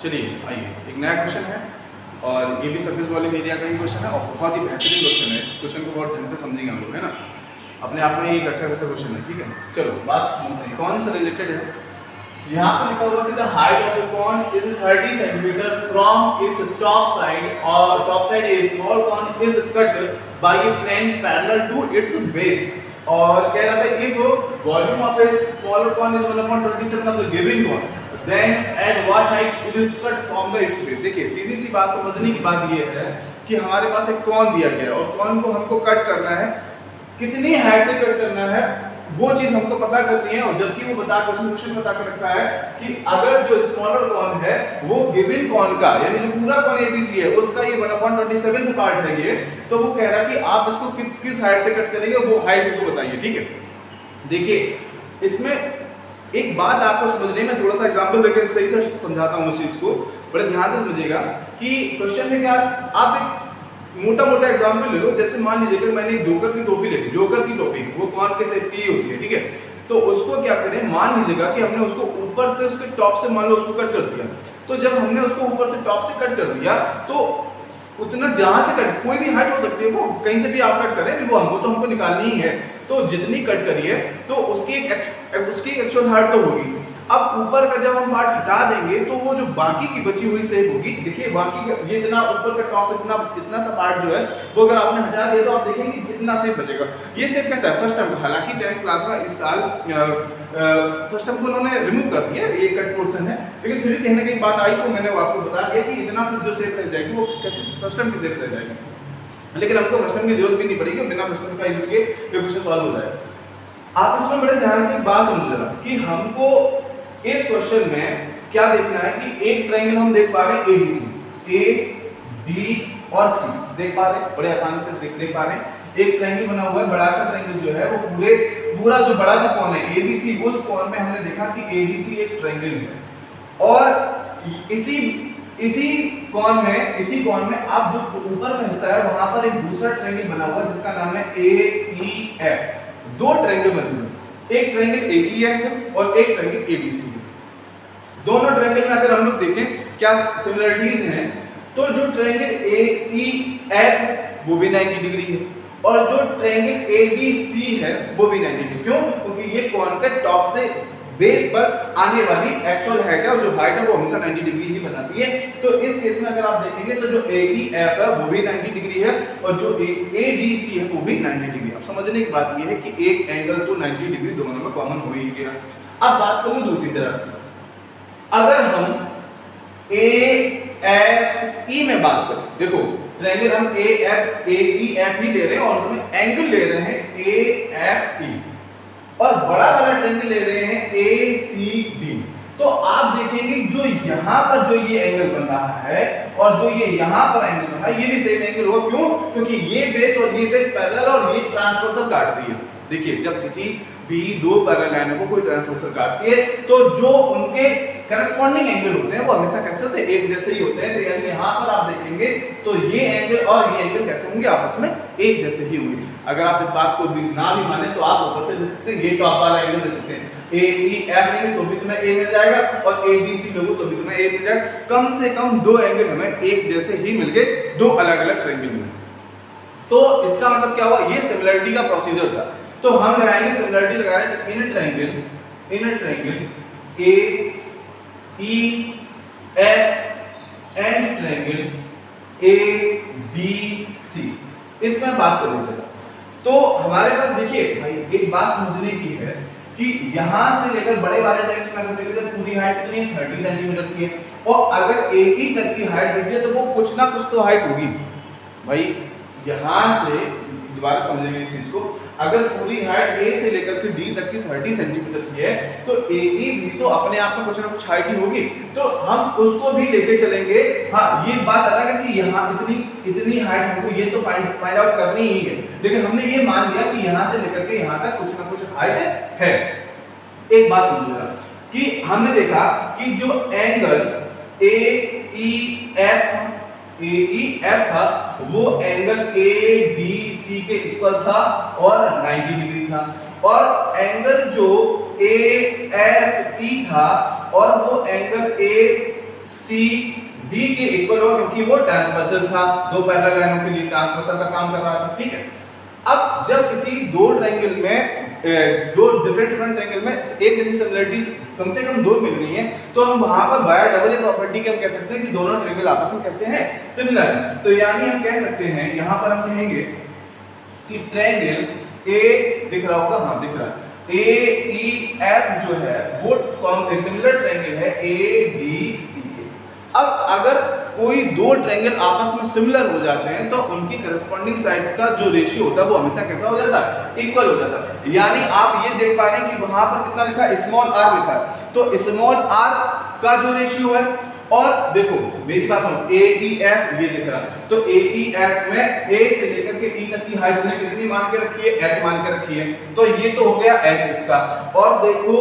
चलिए आइए, एक नया क्वेश्चन है और ये भी सर्विस वॉल्यूम एरिया का ही क्वेश्चन है और बहुत ही बेहतरीन क्वेश्चन है। इस क्वेश्चन को बहुत ढंग से समझेंगे हम लोग, है ना। अपने आप में एक अच्छा खासा क्वेश्चन है, ठीक है। चलो बात समझते हैं कौन सा रिलेटेड है। यहाँ पर लिखा हुआ कि the height of a cone is 30 centimetre from its top side और top side a small cone is cut by a plane parallel to its base. और कह रहा था if volume of a smaller cone is 1/27 of the given cone then at what height it is cut from the its base. देखिए सीधी सी बात समझने की बात ये है कि हमारे पास एक कॉन दिया गया है और कॉन को हमको कट करना है, कितनी हाइट से कट करना है वो चीज हमको पता करनी है। और जबकि वो क्वेश्चन बता कर रखा है कि अगर जो स्मॉलर कॉन है वो गिवन कॉन का यानी जो पूरा कॉन एबीसी है उसका ये 1/27 पार्ट है ये, तो वो कह रहा है कि आप इसको किस हाइट से कट करेंगे वो हाइट को बताइए, ठीक है। देखिए इसमें एक बात आपको समझने में थोड़ा सा एग्जांपल देकर सही से समझाता हूँ उस चीज को, बड़े ध्यान से समझिएगा कि क्वेश्चन में क्या आप एक मोटा एग्जांपल ले लो। जैसे मान लीजिए कि मैंने एक जोकर की टोपी ले ली, जोकर की टोपी वो कौन के शेप की होती है, ठीक है। तो उसको क्या करें, मान लीजिएगा कि हमने उसको ऊपर से उसके टॉप से मान लो उसको कट कर दिया। तो जब हमने उसको ऊपर से टॉप से कट कर दिया तो उतना जहां से कट कोई भी हाइट हो सकती है, वो कहीं से भी आप कट करें वो हमको निकालनी ही है। तो जितनी कट करिए तो उसकी एक्चुअल हाइट तो होगी। अब ऊपर का जब हम पार्ट हटा देंगे तो वो जो बाकी की बची हुई शेप होगी, देखिए बाकी ये इतना ऊपर का टॉप इतना सा पार्ट जो है वो अगर आपने हटा दिया तो आप देखेंगे कितना शेप बचेगा। ये शेप कैसा है, फर्स्ट टाइम, हालांकि 10th क्लास में इस साल फर्स्ट टाइम को उन्होंने रिमूव कर दिया, ये कट पोर्शन है, लेकिन फिर भी कहीं ना कहीं बात आई तो मैंने आपको बता दिया कि इतना फिर जो शेप रह जाएगी वो कैसे फर्स्ट टाइम की शेप रह जाएगी। लेकिन हमको फर्स्ट टाइम की जरूरत भी नहीं पड़ेगी, बिना फर्स्ट टाइम का यूज के ये क्वेश्चन सॉल्व हो जाएगा। आप इसमें बड़े ध्यान से एक बात समझ लेना कि हमको इस क्वेश्चन में क्या देखना है कि एक ट्रायंगल हम देख पा रहे हैं एबीसी, ए बी और सी देख पा रहे हैं, बड़े आसानी से देख पा रहे हैं। एक ट्रायंगल बना हुआ है, बड़ा सा ट्रायंगल जो है वो पूरा जो बड़ा सा कॉन है एबीसी, उस कॉन में हमने देखा कि एबीसी एक ट्रायंगल है। और इसी कॉन में आप जो ऊपर का हिस्सा है वहां पर एक दूसरा ट्रायंगल बना हुआ है जिसका नाम है AEF। दो ट्रायंगल बने हुए हैं, एक ट्रायंगल AEF है और एक ट्रायंगल ABC है। दोनों ट्रायंगल में अगर हम लोग देखें क्या सिमिलरिटीज हैं, तो जो ट्रायंगल AEF वो भी 90 डिग्री है और जो ट्रायंगल ABC है वो भी 90 डिग्री। क्यों? क्योंकि ये कॉन के टॉप से बेस पर आने वाली एक्चुअल हाइट है और जो हाइट है वो हमेशा 90 डिग्री ही बनाती है। तो इस केस में अगर आप देखेंगे तो जो AEF है वो भी 90 डिग्री है और जो ADC है वो भी 90 डिग्री। अब समझने की बात ये है कि एक एंगल तो 90 डिग्री दोनों में कॉमन हो ही गया। अब बात करूं दूसरी तरफ, अगर हम AFE में बात करें, देखो ट्रायंगल हम AEF ही ले रहे हैं और उसमें एंगल ले रहे हैं AFE और बड़ा वाला ट्रायंगल ले रहे हैं ACD। तो आप देखेंगे जो यहाँ पर जो ये एंगल बन रहा है और जो ये यहाँ पर एंगल बन रहा है ये भी सेम एंगल होगा। क्यों? क्योंकि ये बेस और ये बेस पैरेलल और ये ट्रांसवर्सल काट रही है। देखिए जब किसी भी दो पैरेलल लाइनों को कोई ट्रांसवर्सल काटती है तो जो उनके करस्पॉन्डिंग एंगल होते हैं वो हमेशा कैसे होते हैं, एक जैसे ही होते हैं। तो यानी यहाँ पर आप देखेंगे तो ये एंगल और ये एंगल कैसे होंगे, आपस में एक जैसे ही होंगे। अगर आप इस बात को भी ना भी माने तो आप ऊपर से दे सकते हैं, ये टॉप वाला एंगल दे सकते हैं। AEF लेंगे तो भी तुम्हें A मिल जाएगा और ADC लोगे तो भी तुम्हें A मिल जाएगा। कम से कम दो एंगल हमें एक जैसे ही मिल गए, दो अलग अलग ट्रायंगल मिले। तो इसका मतलब क्या हुआ, ये सिमिलरिटी का प्रोसीजर था। तो हम लगाएंगे सिमिलरिटी लगाएंगे in triangle AEF and triangle ABC। इसमें बात करेंगे तो हमारे पास देखिए भाई एक बात समझने की है कि यहां से लेकर बड़े वाले ट्रायंगल में अगर देखिए पूरी हाइट कितनी है, 30 सेंटीमीटर की है और अगर AE तक की हाइट देखिए तो वो कुछ ना कुछ तो हाइट होगी भाई। यहां से दोबारा समझेंगे इस चीज को, अगर पूरी हाइट A से लेकर के D तक की 30 सेंटीमीटर की है तो AE भी तो अपने आप में कुछ ना कुछ हाइट ही होगी, तो हम उसको भी लेके चलेंगे। हाँ ये बात अलग है कि यहाँ इतनी हाइट हमको ये तो फाइंड आउट करनी ही है, लेकिन हमने ये मान लिया कि यहाँ से लेकर के यहाँ तक कुछ ना कुछ हाइट है। एक बात समझना कि हमने देखा कि जो एंगल AEF था वो एंगल ADC के इक्वल था और 90 डिग्री था, और एंगल जो AFE था और वो एंगल AC सी डी के इक्वल होगा, क्योंकि वो ट्रांसवर्सल था, दो पैरेलल लाइनों के लिए ट्रांसवर्सल का काम कर रहा था, ठीक है। अब जब किसी दो ट्रायंगल में दो डिफरेंट ट्रायंगल में एक जैसी सिमिलरिटीज कम से कम दो मिल रही हैं, तो हम वहां पर बाय डबल ए प्रॉपर्टी के हम कह सकते हैं कि दोनों ट्रायंगल आपस में कैसे हैं, सिमिलर हैं। तो यानी हम कह सकते हैं, यहां पर हम कहेंगे कि ट्रायंगल ए दिख रहा होगा, हाँ दिख रहा है, ए ई एफ जो है वो सिमिलर ट्रायंगल है ए डी सी के। अब अगर कोई दो ट्रायंगल आपस में सिमिलर हो जाते हैं तो उनकी करस्पॉन्डिंग साइड्स का जो रेशियो होता है वो हमेशा कैसा हो जाता है, इक्वल हो जाता है। यानी आप ये देख पा रहे हैं कि वहां पर कितना लिखा है, स्मॉल आर लिखा है, तो स्मॉल आर का जो रेशियो है, और देखो मेरी बात सुनो, ए ई एफ ये दिख रहा है, तो ए ई एफ में ए से लेकर के ई तक की हाइट हमने कितनी मान के रखी है, एच मान के रखी है, तो ये तो हो गया एच इसका। और देखो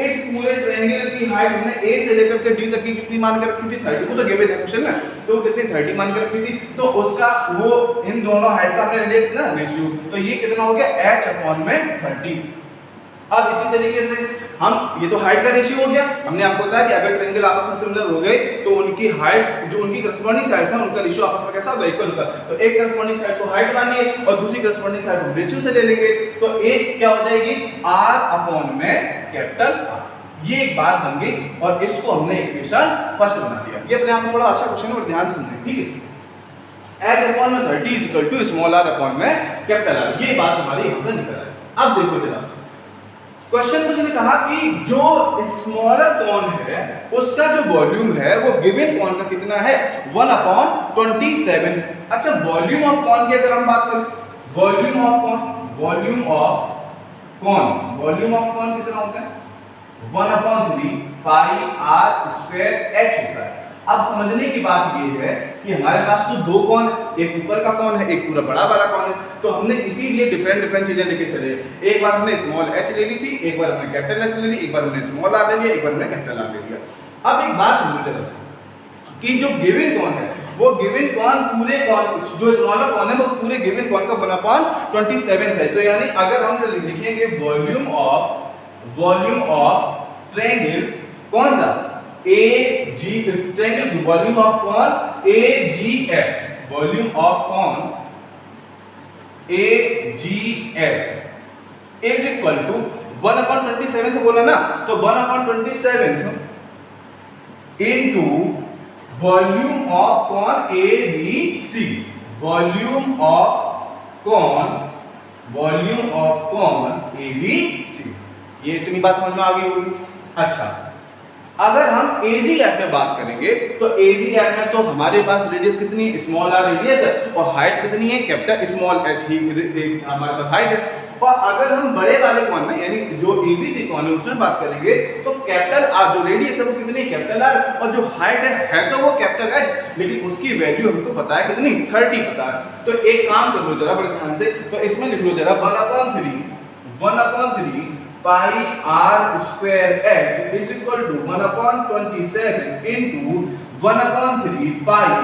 इस पूरे ट्रायंगल की हाइट हमने ए से लेकर के डी तक की कितनी मान के रखी थी, 30, वो तो गिवन है क्वेश्चन में, तो कितनी 30 मान के रखी थी, तो उसका वो इन दोनों हाइट का हमने ले ना रेशियो, तो ये कितना हो गया एच अपॉन में 30। अब इसी तरीके से हम, ये तो हाइट का रेशियो हो गया, हमने आपको बताया कि अगर ट्रायंगल आपस में सिमिलर हो गए तो उनकी हाइट्स, जो उनकी करस्पॉन्डिंग साइड्स हैं, उनका रेशियो आपस में कैसा होगा, इक्वल होगा। तो एक करस्पॉन्डिंग साइड को हाइट मानिए और दूसरी करस्पॉन्डिंग साइड को रेशियो से ले लेंगे, तो एक क्या हो जाएगी, r अपॉन में कैपिटल R। ये एक बात बन गई और इसको हमने इक्वेशन फर्स्ट बना दिया। ये अपने आप में थोड़ा अच्छा क्वेश्चन है और ध्यान से समझें, ठीक है। h अपॉन में 30 equal to small r upon में कैपिटल R, ये बात हमारी यहाँ पर निकल आई। अब देखो जरा क्वेश्चन मुझे कहा कि जो स्मॉलर कॉन है उसका जो वॉल्यूम है वो गिवन कॉन का कितना है, 1/27। अच्छा, वॉल्यूम ऑफ कॉन की अगर हम बात करें, वॉल्यूम ऑफ कॉन कितना होता है, 1/3 पाई r स्क्वायर h होता है। अब समझने की बात ये है कि हमारे पास तो दो कॉन, एक ऊपर का कॉन है, एक पूरा बड़ा वाला कॉन है, तो हमने इसीलिए डिफरेंट चीजें लेके चले। एक बार हमने स्मॉल h ले ली थी, एक बार हमने कैपिटल h ले ली, एक बार हमने स्मॉल r ले लिया, एक बार हमने कैपिटल R ले लिया। अब एक बात समझो जरा कि जो गिवन कॉन है वो गिवन कॉन पूरे कॉन, जो स्मॉलर कॉन है वो पूरे गिवन कॉन का 1/27 है। तो यानी अगर हम लिखेंगे वॉल्यूम ऑफ ट्रायंगल, कौन सा, A G, triangle volume of cone A G F, volume of cone A G F is equal to 1/27 बोला ना, तो 1/27 into volume of cone A B C, volume of cone A B C. ये इतनी बात समझ में आ गई होगी। अच्छा, अगर हम एजी एफ में बात करेंगे तो एजी एफ में तो हमारे पास रेडियस कितनी है, स्मॉल r रेडियस है, और हाइट कितनी है, कैपिटल स्मॉल h ही हमारे पास हाइट है। और अगर हम बड़े वाले कॉन में यानी जो एबीसी कॉन है उसमें बात करेंगे तो कैपिटल r जो रेडियस है वो कितनी है, कैपिटल R, और जो हाइट है तो वो कैपिटल H, लेकिन उसकी वैल्यू हमको पता है कितनी, 30 पता है। तो एक काम कर लो जरा बड़े ध्यान से, तो इसमें लिख लो जरा 1/3 pi r square h is equal to 1/27 into 1/3 pi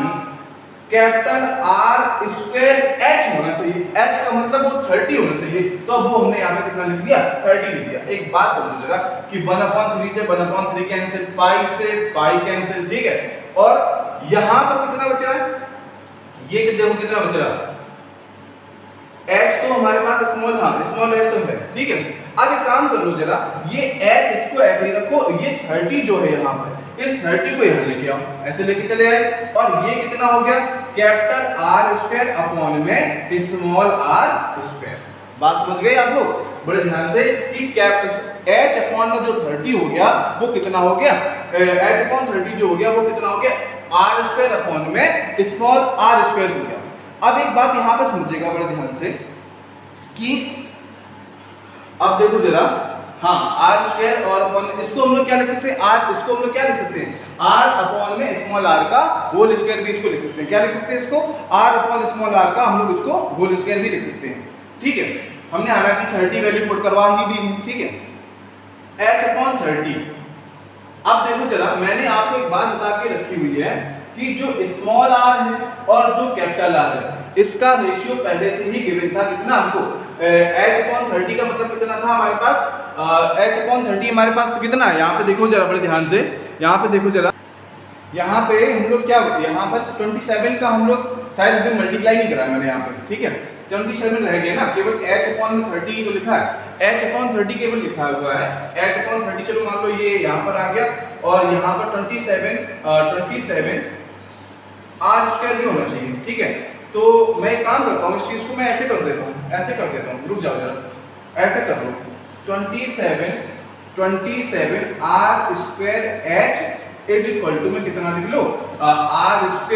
capital R square h होना चाहिए, h का मतलब वो 30 होना चाहिए, तो वो हमने यहाँ पे कितना लिख दिया, 30 लिख दिया। एक बात समझो जरा कि 1/3 से 1/3 कैंसिल, पाई से पाई कैंसिल, ठीक है, और यहाँ पर कितना बच रहा है, ये देखो कितना बच रहा है, h तो हमारे पास स्मॉल, हाँ स्मॉल h तो है, ठीक है। अब एक काम कर लो जरा, ये h इसको ऐसे ही रखो, ये 30 जो है यहाँ पर, इस 30 को यहाँ लेके आओ, ऐसे लेके चले आए, और ये कितना हो गया, कैपिटल R स्क्वायर अपॉन में स्मॉल r स्क्वायर। बात समझ गए आप लोग बड़े ध्यान से कि कैपिटल h अपॉन में जो 30 हो गया वो कितना हो गया, h अपॉन 30 जो हो गया वो कितना हो गया, R स्क्वायर अपॉन में स्मॉल r स्क्वायर हो गया। अब एक बात यहाँ पे समझिएगा बड़े ध्यान से कि अब देखो जरा, हाँ r स्क्वायर और अपॉन, इसको हम लोग क्या लिख सकते हैं, r, इसको हम लोग क्या लिख सकते हैं, r अपॉन में स्मॉल r का होल स्क्वायर भी इसको लिख सकते हैं। क्या लिख सकते हैं इसको, r अपॉन स्मॉल r का हम लोग इसको होल स्क्वायर भी लिख सकते हैं, ठीक है। हमने हालांकि 30 वैल्यू पुट करवा ही दी है, ठीक है, h अपॉन 30। अब देखो जरा, मैंने आपको एक बात बता के रखी हुई है कि जो स्मॉल r है और जो कैपिटल R है इसका रेशियो पहले से ही गिवन था, कितना हमको, h अपॉन 30 का मतलब कितना था हमारे पास, h अपॉन 30 हमारे पास तो कितना है, यहाँ पे देखो जरा बड़े ध्यान से, यहाँ पे देखो जरा, यहाँ पे हम लोग क्या, यहाँ पर 27 का हम लोग शायद अभी मल्टीप्लाई नहीं करा मैंने यहाँ पे, ठीक है 27 रह गया ना, केवल h/30 तो लिखा है, h/30 केवल लिखा हुआ है, h/30 चलो मान लो ये यहाँ पर आ गया, और यहाँ पर 27 r² भी होना चाहिए, ठीक है। तो मैं एक काम करता हूँ, इस चीज को मैं ऐसे कर देता हूँ, ऐसे कर देता हूँ, रुक जाओ जरा, ऐसे कर लो 27 r² इज इक्वल टू में कितना लिख लो, r²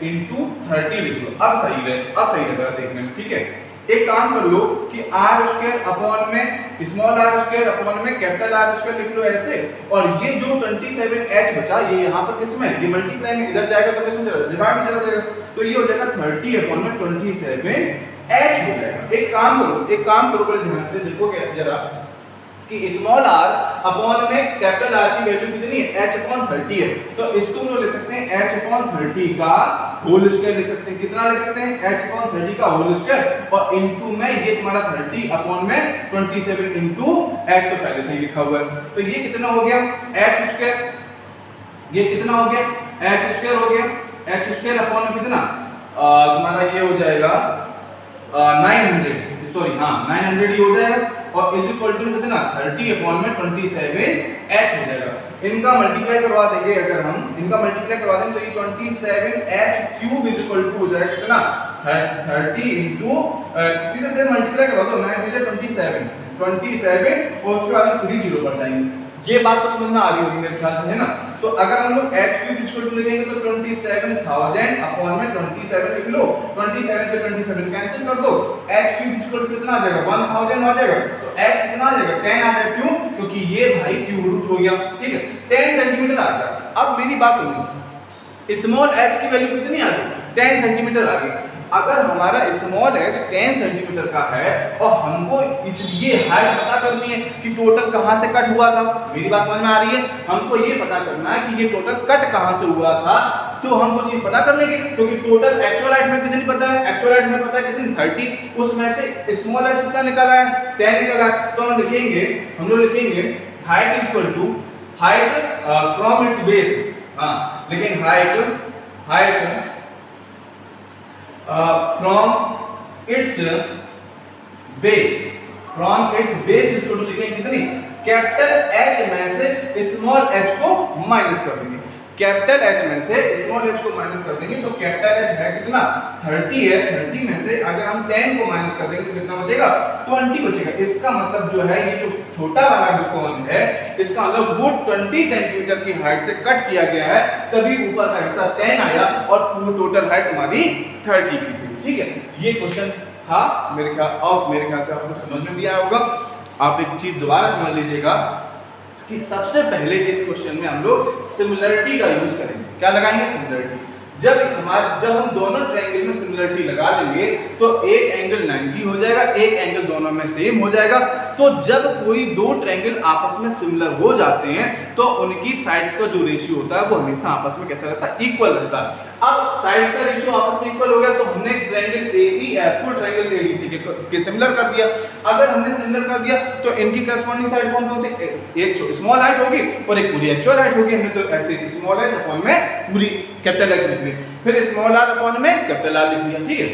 इंटू 30 लिख लो। अब सही लग रहा देखने में, ठीक है। एक काम कर लो कि r² अपॉन में स्मॉल r² अपॉन में कैपिटल R² लिख लो ऐसे, और ये जो 27h बचा ये यहाँ पर किस में, ये मल्टीप्लाई में इधर जाएगा तो किस में चला जाएगा, डिवाइड में चला जाएगा, तो ये हो जाएगा 30 अपॉन में 27h हो जाएगा। एक काम करो बड़े ध्यान से देखोगे जरा कि स्मॉल r अपॉन में कैपिटल R की वैल्यू कितनी है, h/30 है, तो इसको हम लोग लिख सकते हैं h/30 का होल स्क्वायर लिख सकते हैं, कितना लिख सकते हैं h/30 का होल स्क्वायर, और इनटू में ये तुम्हारा 30 अपॉन में 27 इनटू h तो पहले से ही लिखा हुआ है, तो ये कितना हो गया h², ये कितना हो गया h² हो गया, h² अपॉन में कितना तुम्हारा ये हो जाएगा 900, सॉरी हाँ 900 ही हो जाएगा, और इज इक्वल टू कितना 30 अपॉन में 27h हो जाएगा। इनका मल्टीप्लाई करवा देंगे, अगर हम इनका मल्टीप्लाई करवा दें तो ये 27h³ इज इक्वल टू हो जाएगा कितना 30 इंटू सीधे सीधे मल्टीप्लाई करवा दो, 9 27 और उसके बाद 3 0 पर जाएंगे। ये बात तो समझ में आ रही होगी मेरे ख्याल से, है ना। तो अगर हम लोग h³ इज इक्वल टू लिखेंगे तो 27,000 अपॉन में 27 लिख लो, 27 से 27 कैंसिल कर दो, h³ इज इक्वल टू कितना आ जाएगा 1000 आ जाएगा, तो h कितना आ जाएगा 10 आ जाएगा, क्यों, क्योंकि ये भाई क्यूब रूट हो गया, ठीक है 10 सेंटीमीटर आ गया। अब मेरी बात सुनो, स्मॉल h की वैल्यू कितनी आ गई 10 सेंटीमीटर आ गई। अगर हमारा स्मॉल h 10 सेंटीमीटर का है और हमको ये हाइट पता करनी है कि टोटल कहां से कट हुआ था, मेरी बात समझ में आ रही है, हमको ये पता करना है कि ये टोटल कट कहां से हुआ था, तो हम कुछ पता कर लेंगे, क्योंकि टोटल एक्चुअल हाइट में कितनी पता है, एक्चुअल हाइट में पता है कितनी 30, उसमें से स्मॉल h कितना निकाला है 10 निकाला है, तो हम लोग लिखेंगे height is equal to height from its base, हां लेकिन हाइट from its base इसको लिखेंगे कितनी, कैपिटल H में से स्मॉल h को माइनस कर देंगे, कैपिटल H में से स्मॉल h को माइनस कर देंगे, तो कैपिटल H है कितना 30 है, 30 में से अगर हम 10 को माइनस कर देंगे तो कितना बचेगा 20 बचेगा। इसका मतलब जो है ये जो छोटा वाला जो कॉन है इसका मतलब वो 20 सेंटीमीटर की हाइट से कट किया गया है, तभी ऊपर का हिस्सा 10 आया और पूरी टोटल हाइट तुम्हारी 30 की थी, ठीक है। ये क्वेश्चन था मेरे ख्याल से आपको समझ में भी आया होगा। आप एक चीज दोबारा समझ लीजिएगा कि सबसे पहले इस क्वेश्चन में हम लोग सिमिलरिटी का यूज करेंगे। क्या लगाएंगे, सिमिलरिटी। जब हम दोनों ट्रायंगल में सिमिलरिटी लगा लेंगे तो एक एंगल 90 हो जाएगा, एक एंगल दोनों में सेम हो जाएगा। तो जब कोई दो ट्रायंगल आपस में सिमिलर हो जाते हैं तो उनकी साइड्स का जो रेशियो होता है वो हमेशा आपस में कैसा रहता है, इक्वल रहता है। अब साइड्स का रेशियो आपस में इक्वल हो गया तो हमने ट्रायंगल AEF को ट्रायंगल ADC के सिमिलर कर दिया। अगर हमने सिमिलर कर दिया तो इनकी करस्पॉन्डिंग साइड कौन कौन सी, एक स्मॉल हाइट होगी और एक पूरी एक्चुअल हाइट होगी। हमने तो ऐसे स्मॉल h अपॉन में पूरी कैपिटल H लिख ली, फिर स्मॉल r अपॉन में कैपिटल R लिख लिया, ठीक है।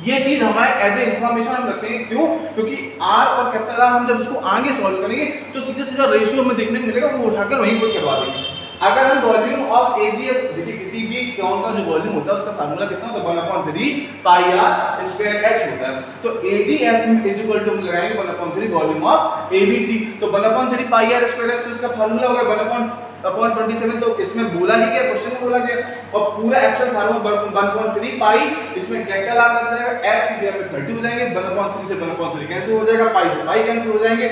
ये चीज हमारे एज ए इंफॉर्मेशन हम रखेंगे, क्यों, क्योंकि r और कैपिटल R हम जब इसको आगे सॉल्व करेंगे तो सीधा सीधा रेशियो हमें देखने को मिलेगा, वो उठाकर वहीं पुट करवा देंगे। अगर हम वॉल्यूम ऑफ AgF, देखिए किसी भी कॉन का जो वॉल्यूम होता है उसका फार्मूला कितना होता है 1/3 पाई r स्क्वायर h होता है। तो AgF इज इक्वल टू हम लगाएंगे 1/3 वॉल्यूम ऑफ ABC, तो 1/3 पाई r स्क्वायर h, तो इसका फार्मूला होगा 1/27। तो इसमें बोला ही क्या, क्वेश्चन में बोला गया, और पूरा एक्चुअल फार्मूला 1/3 पाई, इसमें कैपिटल R लग जाएगा, h की जगह पे 30 हो जाएंगे, 1/3 से 1/3 कैंसिल हो जाएगा, पाई से पाई कैंसिल हो जाएंगे।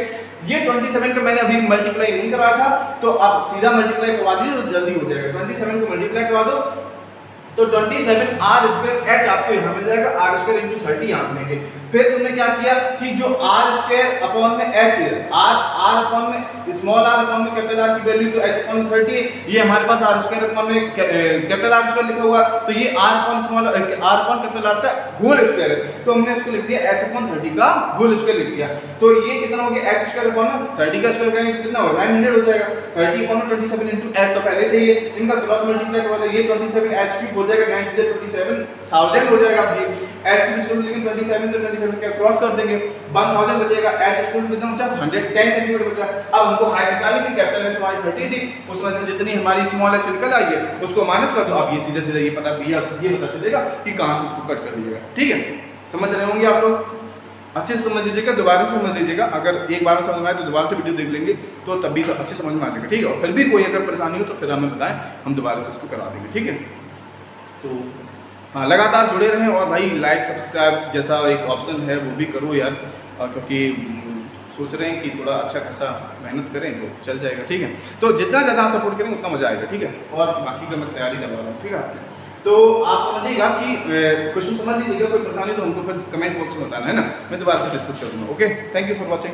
ये 27 का मैंने अभी मल्टीप्लाई नहीं करवाया था, तो आप सीधा मल्टीप्लाई करवा दीजिए तो जल्दी हो जाएगा। 27 को मल्टीप्लाई करवा दो तो 27 r स्क्वायर h आपको यहाँ मिल जाएगा, r स्क्वायर इंटू 30 यहाँ लेंगे, फिर तुमने क्या किया कि जो आर स्क्वायर अपॉन में एच है, आर अपॉन में स्मॉल आर अपॉन में कैपिटल आर की वैल्यू तो एच अपॉन 30 है, ये हमारे पास आर स्क्वायर अपॉन में कैपिटल आर स्क्वायर लिखा हुआ, तो ये R upon small R upon capital R का होल स्क्वायर है, तो हमने इसको लिख दिया एच अपॉन 30 का होल स्क्वायर लिख दिया। तो ये कितना हो गया, एच स्क्वायर अपॉन 30 का स्क्वायर करेंगे कितना होगा 900 हो जाएगा, 30 अपॉन 27 इनटू एच तो पहले से ही है, इनका क्रॉस मल्टीप्लाई करवा दो, ये 27 एच क्यूब हो जाएगा, 9 से 27000 हो जाएगा जी, एच क्यूब इसको लेकिन 27 से 27 का क्रॉस कर देंगे 1000 बचेगा, एच स्क्वायर कितना बचा 110 सेंटीमीटर बचा। अब हमको हाइट निकालनी थी, कैपिटल एस हमारी 30 थी, उसमें से जितनी हमारी स्मॉल एस निकल आई है उसको माइनस कर दो, अब ये सीधे सीधे ये पता चलेगा कि कहां से इसको कट कर लीजिएगा। ठीक है, समझ रहे होंगे आप लोग, अच्छे से समझ लीजिएगा, दोबारा से समझ लीजिएगा, अगर एक बार समझ में आए तो दोबारा से वीडियो देख लेंगे तो तब भी अच्छे समझ में आ जाएगा। ठीक है, और फिर भी कोई अगर परेशानी हो तो फिर हमें बताएं, हम दोबारा से उसको करा देंगे। ठीक है, तो हाँ लगातार जुड़े रहें और भाई लाइक सब्सक्राइब जैसा एक ऑप्शन है वो भी करो यार, क्योंकि सोच रहे हैं कि थोड़ा अच्छा खासा मेहनत करें तो चल जाएगा। ठीक है, तो जितना ज़्यादा सपोर्ट करेंगे उतना मज़ा आएगा। ठीक है, और बाकी का मैं तैयारी करवा रहा हूँ। ठीक है, तो आप समझिएगा कि क्वेश्चन समझ लीजिएगा, कोई परेशानी तो हमको फिर कमेंट बॉक्स में बताना है ना, मैं दोबारा से डिस्कस कर दूँगा। Okay, thank you for watching.